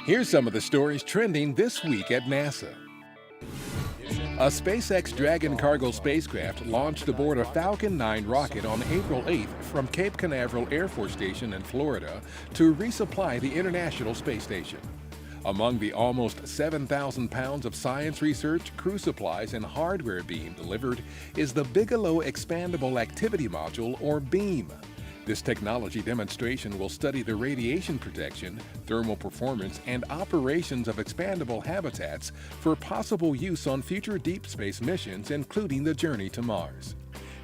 Here's some of the stories trending this week at NASA. A SpaceX Dragon cargo spacecraft launched aboard a Falcon 9 rocket on April 8th from Cape Canaveral Air Force Station in Florida to resupply the International Space Station. Among the almost 7,000 pounds of science research, crew supplies, and hardware being delivered is the Bigelow Expandable Activity Module, or BEAM. This technology demonstration will study the radiation protection, thermal performance, and operations of expandable habitats for possible use on future deep space missions, including the journey to Mars.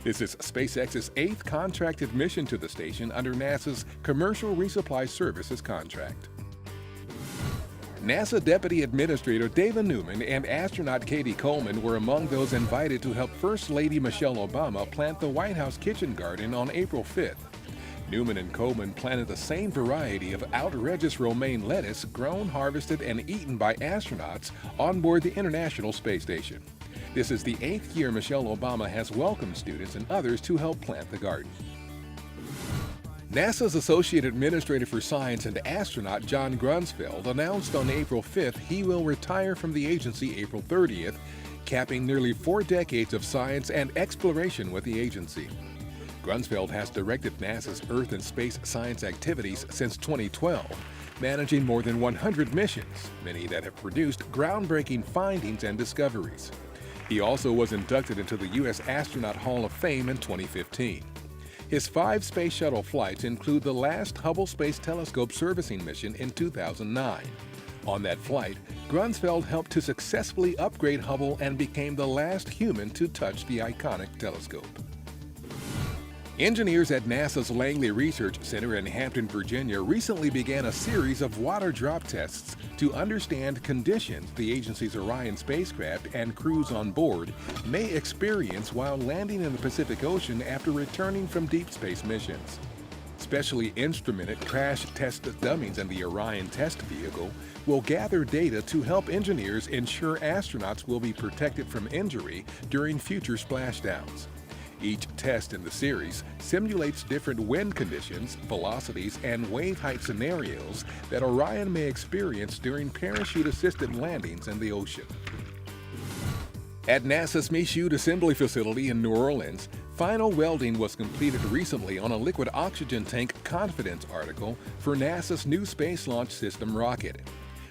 This is SpaceX's 8th contracted mission to the station under NASA's Commercial Resupply Services contract. NASA Deputy Administrator David Newman and astronaut Katie Coleman were among those invited to help First Lady Michelle Obama plant the White House kitchen garden on April 5th. Newman and Coleman planted the same variety of outrageous romaine lettuce grown, harvested, and eaten by astronauts on board the International Space Station. This is the 8th year Michelle Obama has welcomed students and others to help plant the garden. NASA's Associate Administrator for Science and Astronaut John Grunsfeld announced on April 5th he will retire from the agency April 30th, capping nearly 4 decades of science and exploration with the agency. Grunsfeld has directed NASA's Earth and space science activities since 2012, managing more than 100 missions, many that have produced groundbreaking findings and discoveries. He also was inducted into the U.S. Astronaut Hall of Fame in 2015. His 5 space shuttle flights include the last Hubble Space Telescope servicing mission in 2009. On that flight, Grunsfeld helped to successfully upgrade Hubble and became the last human to touch the iconic telescope. Engineers at NASA's Langley Research Center in Hampton, Virginia recently began a series of water drop tests to understand conditions the agency's Orion spacecraft and crews on board may experience while landing in the Pacific Ocean after returning from deep space missions. Specially instrumented crash test dummies in the Orion test vehicle will gather data to help engineers ensure astronauts will be protected from injury during future splashdowns. Each test in the series simulates different wind conditions, velocities, and wave height scenarios that Orion may experience during parachute-assisted landings in the ocean. At NASA's Michoud Assembly Facility in New Orleans, final welding was completed recently on a liquid oxygen tank confidence article for NASA's new Space Launch System rocket.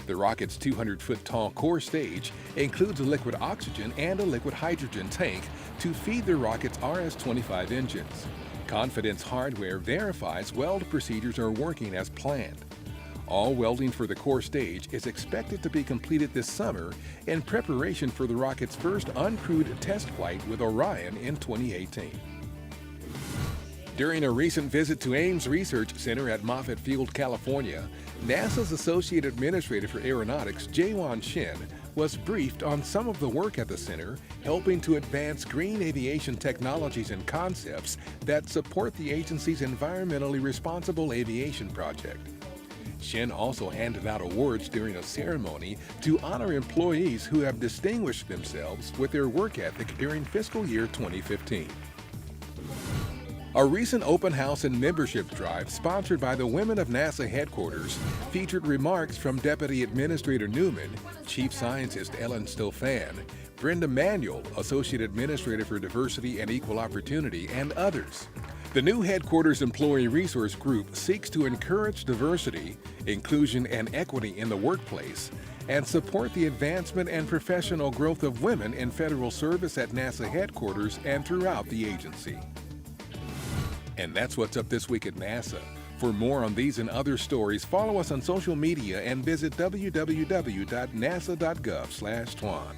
The rocket's 200-foot-tall core stage includes a liquid oxygen and a liquid hydrogen tank to feed the rocket's RS-25 engines. Confidence hardware verifies weld procedures are working as planned. All welding for the core stage is expected to be completed this summer in preparation for the rocket's first uncrewed test flight with Orion in 2018. During a recent visit to Ames Research Center at Moffett Field, California, NASA's Associate Administrator for Aeronautics, Jaewon Shin, was briefed on some of the work at the center, helping to advance green aviation technologies and concepts that support the agency's environmentally responsible aviation project. Shin also handed out awards during a ceremony to honor employees who have distinguished themselves with their work ethic during fiscal year 2015. A recent open house and membership drive sponsored by the Women of NASA headquarters featured remarks from Deputy Administrator Newman, Chief Scientist Ellen Stofan, Brenda Manuel, Associate Administrator for Diversity and Equal Opportunity, and others. The new headquarters employee resource group seeks to encourage diversity, inclusion, and equity in the workplace and support the advancement and professional growth of women in federal service at NASA headquarters and throughout the agency. And that's what's up this week at NASA. For more on these and other stories, follow us on social media and visit www.nasa.gov/twan.